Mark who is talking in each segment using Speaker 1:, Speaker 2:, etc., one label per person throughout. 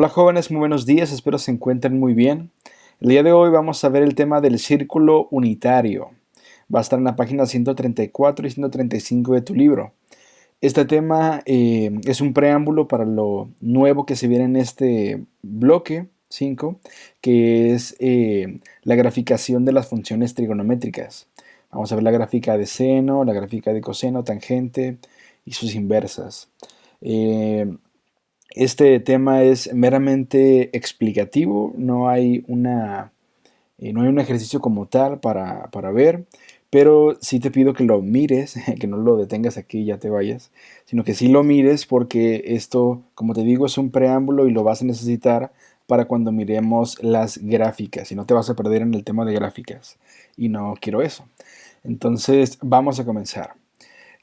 Speaker 1: Hola jóvenes, muy buenos días, espero se encuentren muy bien. El día de hoy vamos a ver el tema del círculo unitario. Va a estar en la página 134 y 135 de tu libro. Este tema es un preámbulo para lo nuevo que se viene en este bloque 5, que es la graficación de las funciones trigonométricas. Vamos a ver la gráfica de seno, la gráfica de coseno, tangente y sus inversas. Este tema es meramente explicativo, no hay un ejercicio como tal para ver, pero sí te pido que lo mires, que no lo detengas aquí y ya te vayas, sino que sí lo mires porque esto, como te digo, es un preámbulo y lo vas a necesitar para cuando miremos las gráficas y no te vas a perder en el tema de gráficas y no quiero eso. Entonces vamos a comenzar.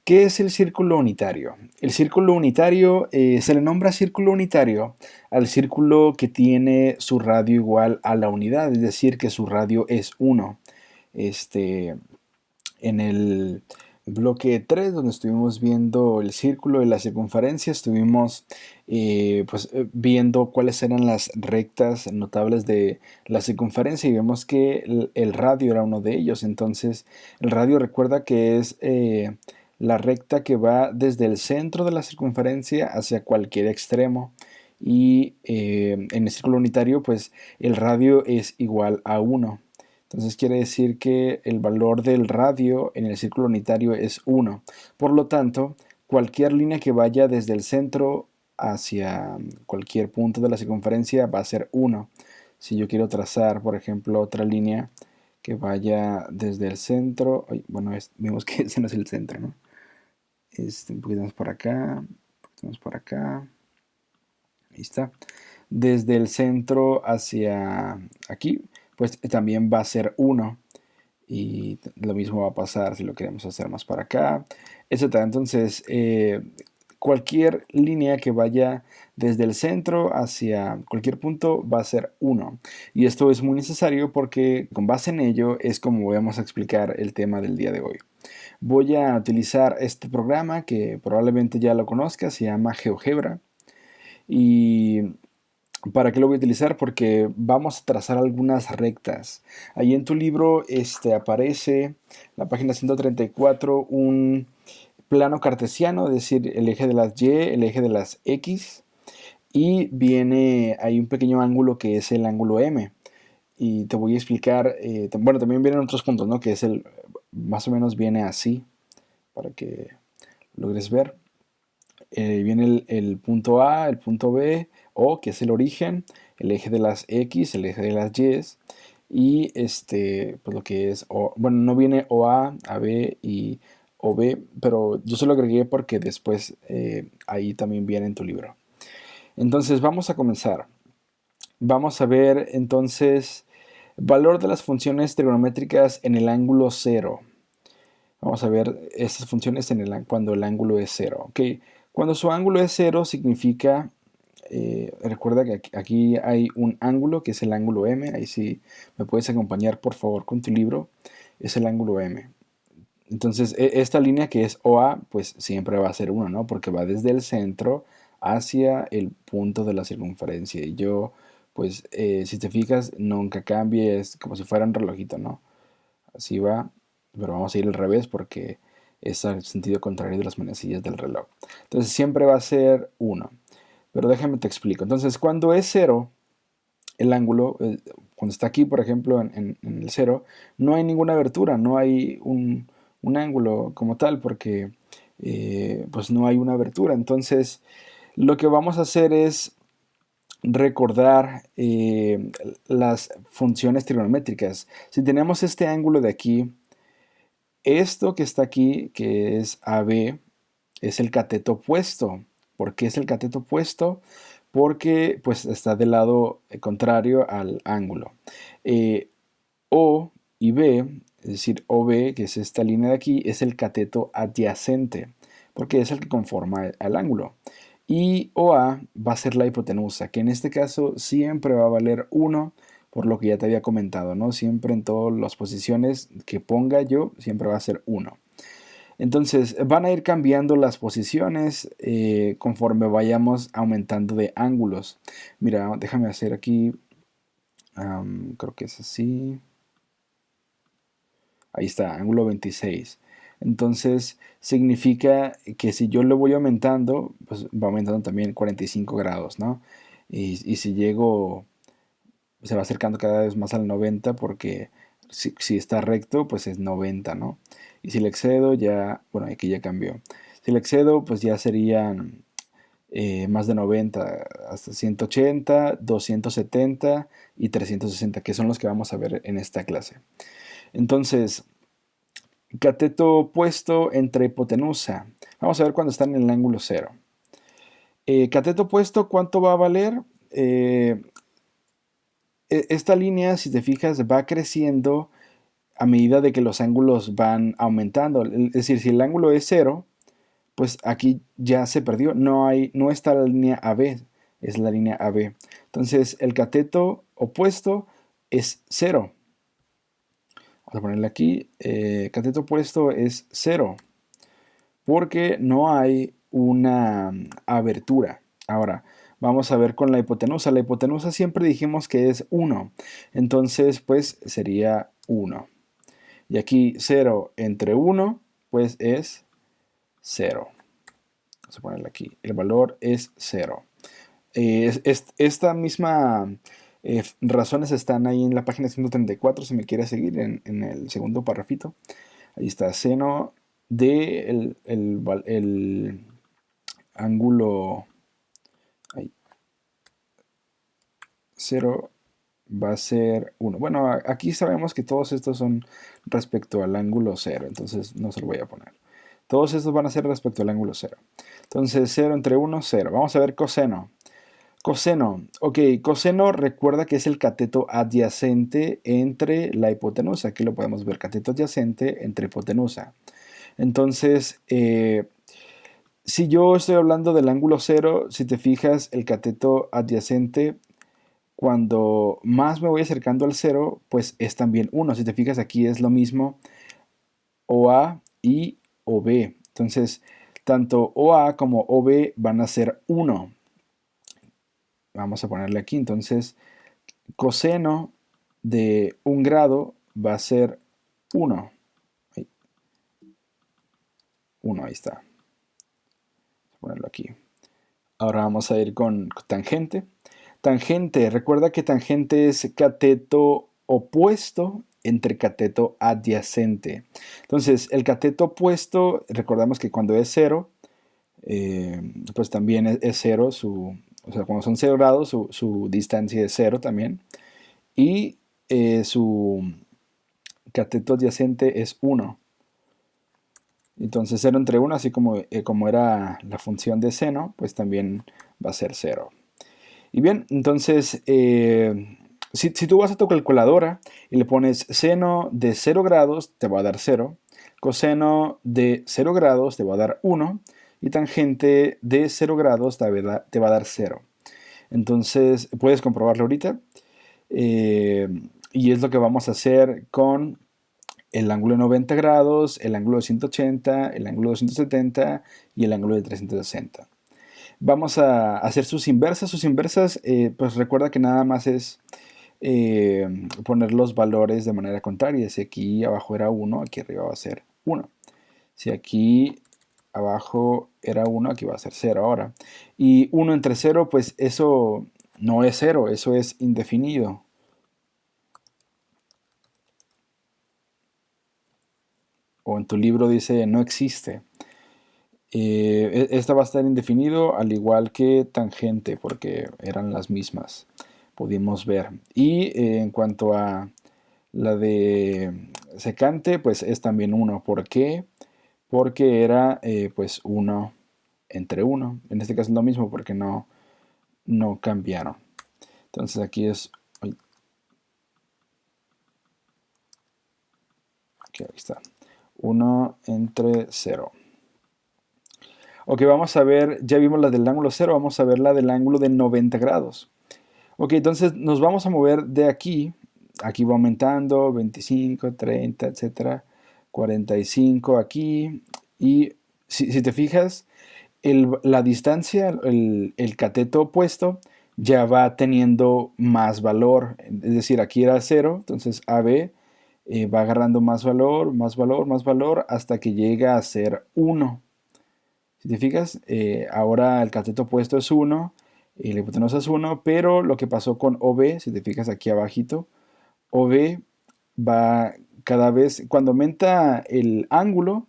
Speaker 1: ¿Qué es el círculo unitario? El círculo unitario se le nombra círculo unitario al círculo que tiene su radio igual a la unidad, es decir, que su radio es 1. En el bloque 3, donde estuvimos viendo el círculo y la circunferencia, estuvimos viendo cuáles eran las rectas notables de la circunferencia y vemos que el radio era uno de ellos. Entonces, el radio recuerda que es la recta que va desde el centro de la circunferencia hacia cualquier extremo. Y en el círculo unitario, pues el radio es igual a 1. Entonces quiere decir que el valor del radio en el círculo unitario es 1. Por lo tanto, cualquier línea que vaya desde el centro hacia cualquier punto de la circunferencia va a ser 1. Si yo quiero trazar, por ejemplo, otra línea que vaya desde el centro, bueno, vemos que ese no es el centro, ¿no? Un poquito más por acá, un poquito más por acá, ahí está. Desde el centro hacia aquí, pues también va a ser 1. Y lo mismo va a pasar si lo queremos hacer más para acá, etc. Entonces, cualquier línea que vaya desde el centro hacia cualquier punto va a ser 1. Y esto es muy necesario porque con base en ello es como vamos a explicar el tema del día de hoy. Voy a utilizar este programa que probablemente ya lo conozcas, se llama GeoGebra. ¿Y para qué lo voy a utilizar? Porque vamos a trazar algunas rectas. Ahí en tu libro aparece, la página 134, un plano cartesiano, es decir, el eje de las Y, el eje de las X, y viene ahí un pequeño ángulo que es el ángulo M. Y te voy a explicar, bueno, también vienen otros puntos, ¿no? Que es más o menos viene así, para que logres ver. Viene el punto A, el punto B, O, que es el origen, el eje de las X, el eje de las Y, y pues lo que es, bueno, no viene OA, AB y OB, pero yo se lo agregué porque después ahí también viene en tu libro. Entonces vamos a comenzar. Vamos a ver entonces valor de las funciones trigonométricas en el ángulo 0. Vamos a ver estas funciones cuando el ángulo es 0. Okay. Cuando su ángulo es 0 significa, recuerda que aquí hay un ángulo que es el ángulo M. Ahí sí me puedes acompañar por favor con tu libro. Es el ángulo M. Entonces esta línea que es OA pues siempre va a ser 1, ¿no? Porque va desde el centro hacia el punto de la circunferencia. Y yo pues si te fijas nunca cambie, es como si fuera un relojito, ¿no? Así va, pero vamos a ir al revés porque es al sentido contrario de las manecillas del reloj. Entonces siempre va a ser 1. Pero déjame te explico. Entonces cuando es 0, el ángulo, cuando está aquí, por ejemplo, en el 0, no hay ninguna abertura, no hay un ángulo como tal porque pues no hay una abertura. Entonces lo que vamos a hacer es recordar las funciones trigonométricas. Si tenemos este ángulo de aquí, esto que está aquí, que es AB, es el cateto opuesto. ¿Por qué es el cateto opuesto? Porque pues está del lado contrario al ángulo. O y B, es decir, OB, que es esta línea de aquí, es el cateto adyacente, porque es el que conforma el ángulo. Y OA va a ser la hipotenusa, que en este caso siempre va a valer 1, por lo que ya te había comentado, ¿no? Siempre en todas las posiciones que ponga yo, siempre va a ser 1. Entonces van a ir cambiando las posiciones conforme vayamos aumentando de ángulos. Mira, déjame hacer aquí, creo que es así. Ahí está, ángulo 26. Entonces significa que si yo lo voy aumentando, pues va aumentando también 45 grados, ¿no? Y si llego, se va acercando cada vez más al 90 porque si está recto, pues es 90, ¿no? Y si le excedo, ya, bueno, aquí ya cambió. Si le excedo, pues ya serían más de 90, hasta 180, 270 y 360, que son los que vamos a ver en esta clase. Entonces, cateto opuesto entre hipotenusa. Vamos a ver cuando están en el ángulo cero. Cateto opuesto, ¿cuánto va a valer? Esta línea, si te fijas, va creciendo a medida de que los ángulos van aumentando. Es decir, si el ángulo es cero, pues aquí ya se perdió. No está la línea AB, es la línea AB. Entonces, el cateto opuesto es cero. Vamos a ponerle aquí. Cateto opuesto es cero, porque no hay una abertura. Ahora, vamos a ver con la hipotenusa. La hipotenusa siempre dijimos que es 1. Entonces, pues sería 1. Y aquí 0 entre 1, pues es 0. Vamos a ponerle aquí. El valor es 0. Esta misma razones están ahí en la página 134, si me quiere seguir en el segundo parrafito. Ahí está, seno de el ángulo 0 va a ser 1. Bueno, aquí sabemos que todos estos son respecto al ángulo 0, entonces no se lo voy a poner. Todos estos van a ser respecto al ángulo 0. Entonces 0 entre 1, 0. Vamos a ver coseno. Coseno, ok, coseno recuerda que es el cateto adyacente entre la hipotenusa. Aquí lo podemos ver, cateto adyacente entre hipotenusa. Entonces, si yo estoy hablando del ángulo 0, si te fijas, el cateto adyacente, cuando más me voy acercando al 0, pues es también 1. Si te fijas, aquí es lo mismo OA y OB. Entonces, tanto OA como OB van a ser 1. Vamos a ponerle aquí, entonces, coseno de 1 grado va a ser 1. 1, ahí está. Vamos a ponerlo aquí. Ahora vamos a ir con tangente. Tangente, recuerda que tangente es cateto opuesto entre cateto adyacente. Entonces, el cateto opuesto, recordamos que cuando es 0, pues también es 0, o sea, cuando son 0 grados, su distancia es 0 también. Y su cateto adyacente es 1. Entonces 0 entre 1, así como era la función de seno, pues también va a ser 0. Y bien, entonces, si tú vas a tu calculadora y le pones seno de 0 grados, te va a dar 0. Coseno de 0 grados te va a dar 1. Y tangente de 0 grados te va a dar 0. Entonces, puedes comprobarlo ahorita. Y es lo que vamos a hacer con el ángulo de 90 grados, el ángulo de 180, el ángulo de 270 y el ángulo de 360. Vamos a hacer sus inversas. Sus inversas, pues recuerda que nada más es poner los valores de manera contraria. Si aquí abajo era 1, aquí arriba va a ser 1. Si aquí abajo era 1, aquí va a ser 0 ahora. Y 1 entre 0, pues eso no es 0, eso es indefinido. O en tu libro dice no existe. Esta va a estar indefinido al igual que tangente porque eran las mismas, pudimos ver. Y en cuanto a la de secante, pues es también 1. ¿Por qué? Porque era pues 1 entre 1. En este caso es lo mismo porque no cambiaron. Entonces aquí es... Aquí, ahí está. 1 entre 0. Ok, vamos a ver, ya vimos la del ángulo 0, vamos a ver la del ángulo de 90 grados. Ok, entonces nos vamos a mover de aquí. Aquí va aumentando, 25, 30, etcétera. 45 aquí. Y si te fijas, la distancia, el cateto opuesto, ya va teniendo más valor. Es decir, aquí era 0, entonces AB va agarrando más valor, más valor, más valor, hasta que llega a ser 1. Si te fijas, ahora el cateto opuesto es 1, la hipotenusa es 1, pero lo que pasó con OB, si te fijas aquí abajito, OB va cada vez, cuando aumenta el ángulo,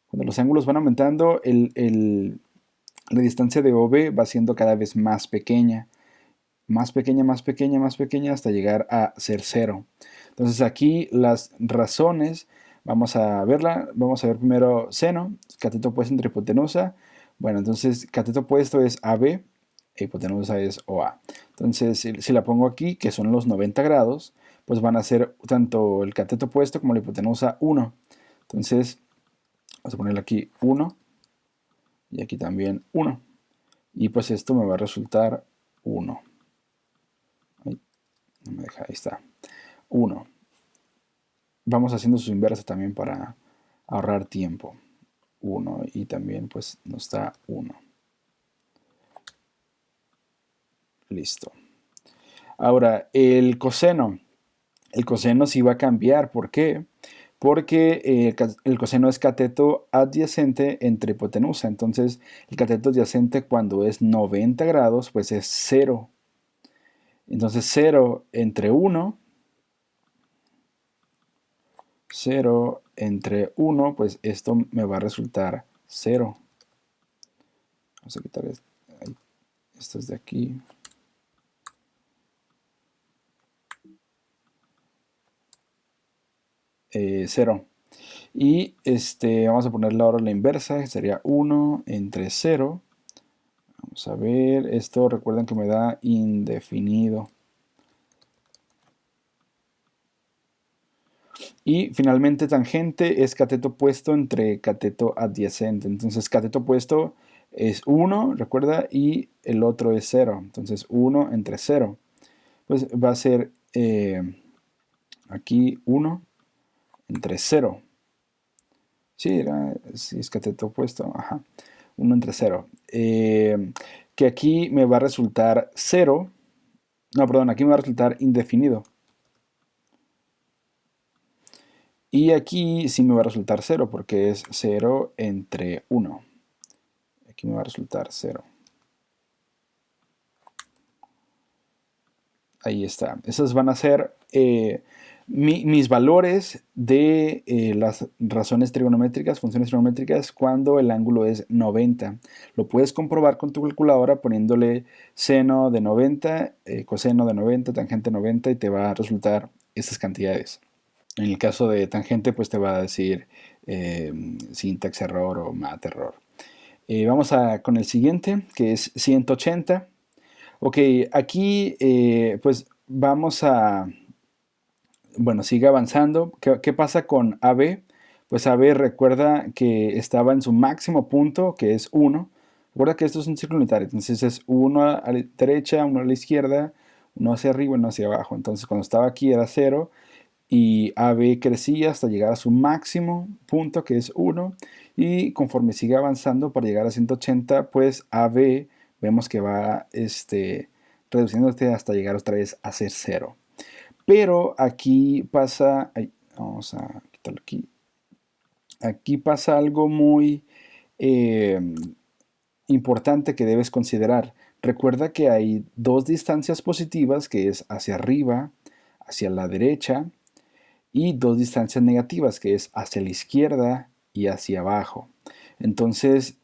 Speaker 1: cuando los ángulos van aumentando, la distancia de OB va siendo cada vez más pequeña, más pequeña, más pequeña, más pequeña, hasta llegar a ser 0. Entonces aquí las razones, vamos a verla, vamos a ver primero seno, cateto opuesto entre hipotenusa. Bueno, entonces cateto opuesto es AB, e hipotenusa es OA. Entonces, si la pongo aquí, que son los 90 grados, pues van a ser tanto el cateto opuesto como la hipotenusa 1. Entonces, vamos a ponerle aquí 1 y aquí también 1. Y pues esto me va a resultar 1. Ahí, no me deja, ahí está. 1. Vamos haciendo su inversa también para ahorrar tiempo. 1 y también pues nos da 1. Listo. Ahora, el coseno. El coseno sí va a cambiar. ¿Por qué? Porque el coseno es cateto adyacente entre hipotenusa. Entonces, el cateto adyacente cuando es 90 grados, pues es 0. Entonces, 0 entre 1, 0 entre 1, pues esto me va a resultar 0. Vamos a quitar esto de aquí. 0. Y vamos a ponerle ahora la inversa, que sería 1 entre 0. Vamos a ver, esto recuerden que me da indefinido. Y finalmente tangente es cateto opuesto entre cateto adyacente. Entonces cateto opuesto es 1, recuerda, y el otro es 0. Entonces 1 entre 0. Pues va a ser aquí 1 entre 0. Sí, es cateto opuesto. Ajá. 1 entre 0. Que aquí me va a resultar 0. No, perdón, aquí me va a resultar indefinido. Y aquí sí me va a resultar 0 porque es 0 entre 1. Aquí me va a resultar 0. Ahí está. Esos van a ser mis valores de las razones trigonométricas, funciones trigonométricas, cuando el ángulo es 90. Lo puedes comprobar con tu calculadora poniéndole seno de 90, coseno de 90, tangente 90 y te va a resultar estas cantidades. En el caso de tangente, pues te va a decir syntax error o math error. Vamos con el siguiente, que es 180. Ok, aquí pues vamos bueno, sigue avanzando. ¿Qué pasa con AB? Pues AB recuerda que estaba en su máximo punto, que es 1. Recuerda que esto es un círculo unitario, entonces es 1 a la derecha, 1 a la izquierda, 1 hacia arriba, 1 hacia abajo. Entonces cuando estaba aquí era 0 y AB crecía hasta llegar a su máximo punto, que es 1. Y conforme sigue avanzando para llegar a 180, pues AB vemos que va reduciéndose hasta llegar otra vez a ser 0. Pero aquí pasa, vamos a quitarlo aquí. Aquí pasa algo muy importante que debes considerar. Recuerda que hay dos distancias positivas, que es hacia arriba, hacia la derecha, y dos distancias negativas, que es hacia la izquierda y hacia abajo. Entonces,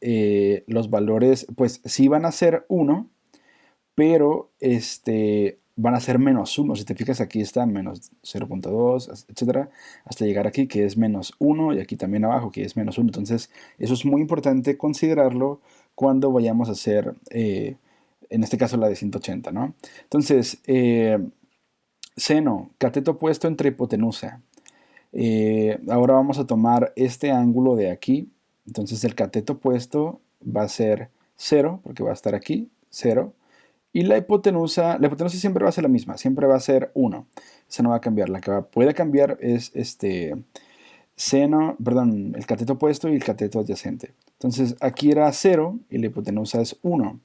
Speaker 1: los valores, pues sí van a ser 1, pero van a ser menos 1. Si te fijas, aquí está menos 0.2, etcétera, hasta llegar aquí, que es menos 1, y aquí también abajo, que es menos 1. Entonces, eso es muy importante considerarlo cuando vayamos a hacer, en este caso, la de 180, ¿no? Entonces, seno, cateto opuesto entre hipotenusa. Ahora vamos a tomar este ángulo de aquí. Entonces el cateto opuesto va a ser 0, porque va a estar aquí, 0. Y la hipotenusa siempre va a ser la misma, siempre va a ser 1. Esa no va a cambiar. La que puede cambiar es seno, perdón, el cateto opuesto y el cateto adyacente. Entonces aquí era 0 y la hipotenusa es 1.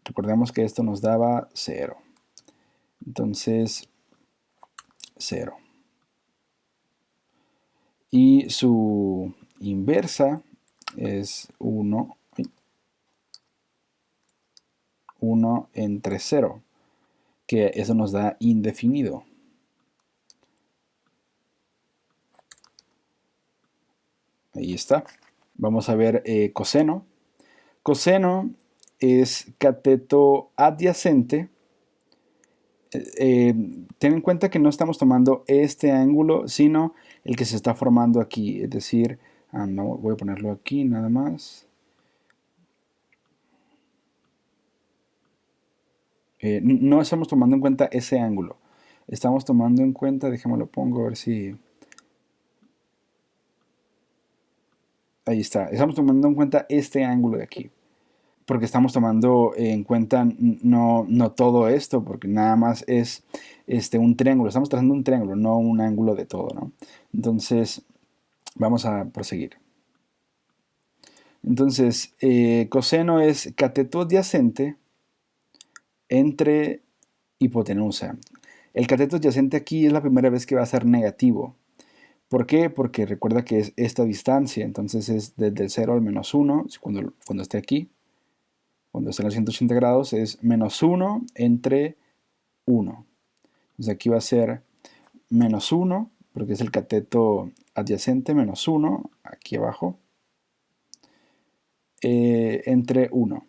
Speaker 1: Recordemos que esto nos daba 0. Entonces, 0. Y su inversa es 1, 1 entre 0, que eso nos da indefinido. Ahí está. Vamos a ver coseno. Coseno es cateto adyacente. Ten en cuenta que no estamos tomando este ángulo, sino el que se está formando aquí. Es decir, no, voy a ponerlo aquí nada más. No estamos tomando en cuenta ese ángulo. Estamos tomando en cuenta, déjame lo pongo a ver si... Ahí está. Estamos tomando en cuenta este ángulo de aquí. Porque estamos tomando en cuenta no todo esto, porque nada más es un triángulo. Estamos trazando un triángulo, no un ángulo de todo, ¿no? Entonces, vamos a proseguir. Entonces, coseno es cateto adyacente entre hipotenusa. El cateto adyacente aquí es la primera vez que va a ser negativo. ¿Por qué? Porque recuerda que es esta distancia, entonces es desde el 0 al menos 1, cuando esté aquí. Cuando esté en los 180 grados es menos 1 entre 1. Entonces aquí va a ser menos 1, porque es el cateto adyacente, menos 1, aquí abajo, entre 1.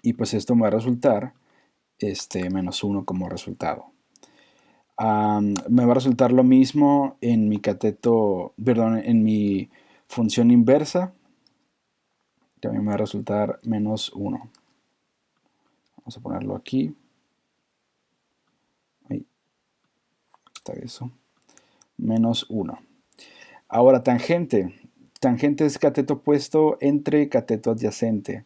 Speaker 1: Y pues esto me va a resultar menos 1 como resultado. Me va a resultar lo mismo en mi cateto, perdón, en mi función inversa. También me va a resultar menos 1. Vamos a ponerlo aquí. Ahí está eso. Menos 1. Ahora, tangente. Tangente es cateto opuesto entre cateto adyacente.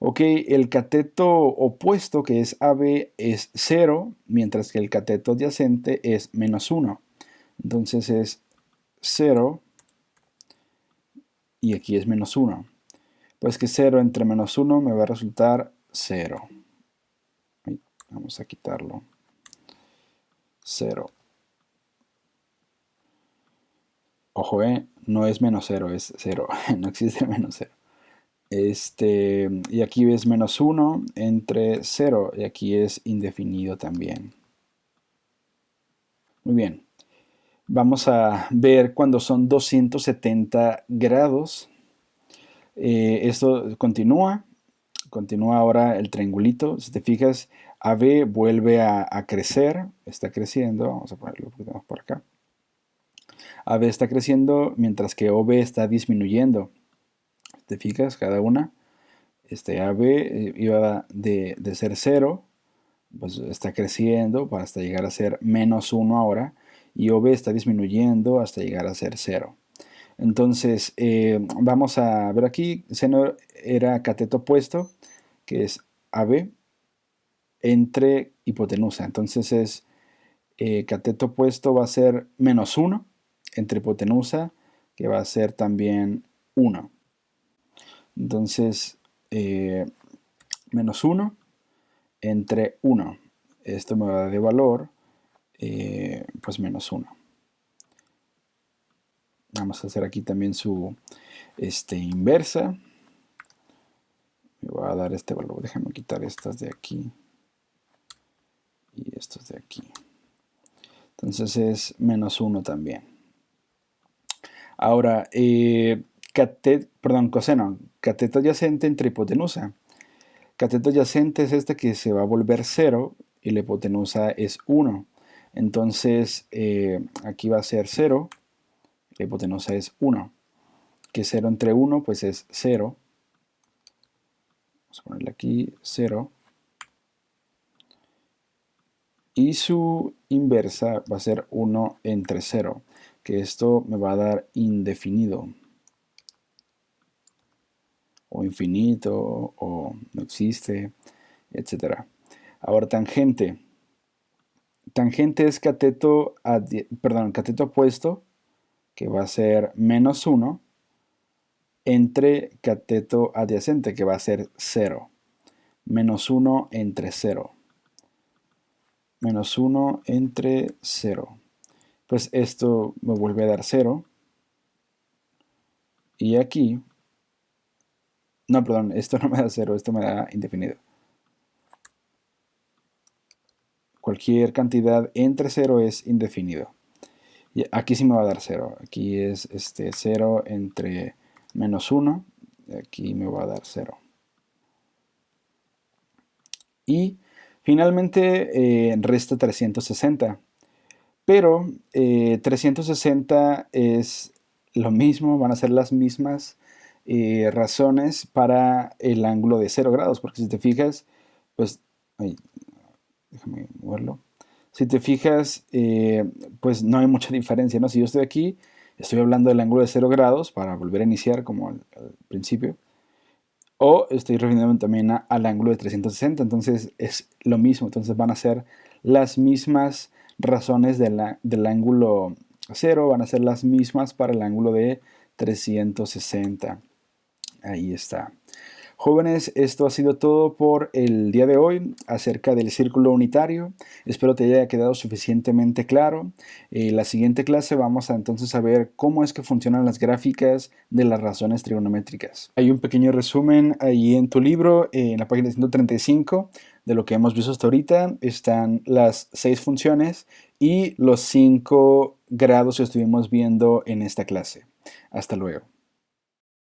Speaker 1: Ok, el cateto opuesto, que es AB, es 0, mientras que el cateto adyacente es menos 1. Entonces es 0 y aquí es menos 1. Pues que 0 entre menos 1 me va a resultar 0. Vamos a quitarlo. 0. Ojo, no es menos 0, es 0. No existe menos 0. Y aquí ves menos 1 entre 0 y aquí es indefinido también. Muy bien. Vamos a ver cuando son 270 grados. Esto continúa ahora el triangulito. Si te fijas, AB vuelve a crecer, está creciendo. Vamos a ponerlo un poquito más por acá. AB está creciendo mientras que OB está disminuyendo. Si te fijas, cada una. AB iba de ser 0, pues está creciendo hasta llegar a ser menos 1 ahora, y OB está disminuyendo hasta llegar a ser 0. Entonces, vamos a ver aquí, seno era cateto opuesto, que es AB, entre hipotenusa. Entonces es cateto opuesto va a ser menos 1 entre hipotenusa, que va a ser también 1. Entonces, menos 1 entre 1. Esto me va a dar de valor, pues menos 1. Vamos a hacer aquí también su inversa. Me va a dar este valor. Déjame quitar estas de aquí y estos de aquí. Entonces es menos 1 también. Ahora, coseno, cateto adyacente entre hipotenusa. Cateto adyacente es este que se va a volver 0 y la hipotenusa es 1. Entonces, aquí va a ser 0, la hipotenusa es 1. Que 0 entre 1, pues es 0. Vamos a ponerle aquí 0. Y su inversa va a ser 1 entre 0, que esto me va a dar indefinido, o infinito, o no existe, etc. Ahora, tangente. Tangente es cateto opuesto, que va a ser menos 1, entre cateto adyacente, que va a ser 0. Menos 1 entre 0. Menos 1 entre 0. Pues esto me vuelve a dar 0. Y aquí, no, perdón, esto no me da 0, esto me da indefinido. Cualquier cantidad entre 0 es indefinido. Y aquí sí me va a dar 0. Aquí es 0 entre menos 1. Aquí me va a dar 0. Y finalmente resta 360. Pero 360 es lo mismo, van a ser las mismas razones para el ángulo de 0 grados. Porque si te fijas, pues, déjame moverlo. Si te fijas, pues no hay mucha diferencia, ¿no? Si yo estoy aquí, estoy hablando del ángulo de 0 grados para volver a iniciar como al principio. O estoy refiriéndome también al ángulo de 360, entonces es lo mismo. Entonces van a ser las mismas razones del ángulo 0, van a ser las mismas para el ángulo de 360. Ahí está. Jóvenes, esto ha sido todo por el día de hoy acerca del círculo unitario. Espero te haya quedado suficientemente claro. La siguiente clase vamos a entonces a ver cómo es que funcionan las gráficas de las razones trigonométricas. Hay un pequeño resumen ahí en tu libro, en la página 135, de lo que hemos visto hasta ahorita. Están las 6 funciones y los 5 grados que estuvimos viendo en esta clase. Hasta luego.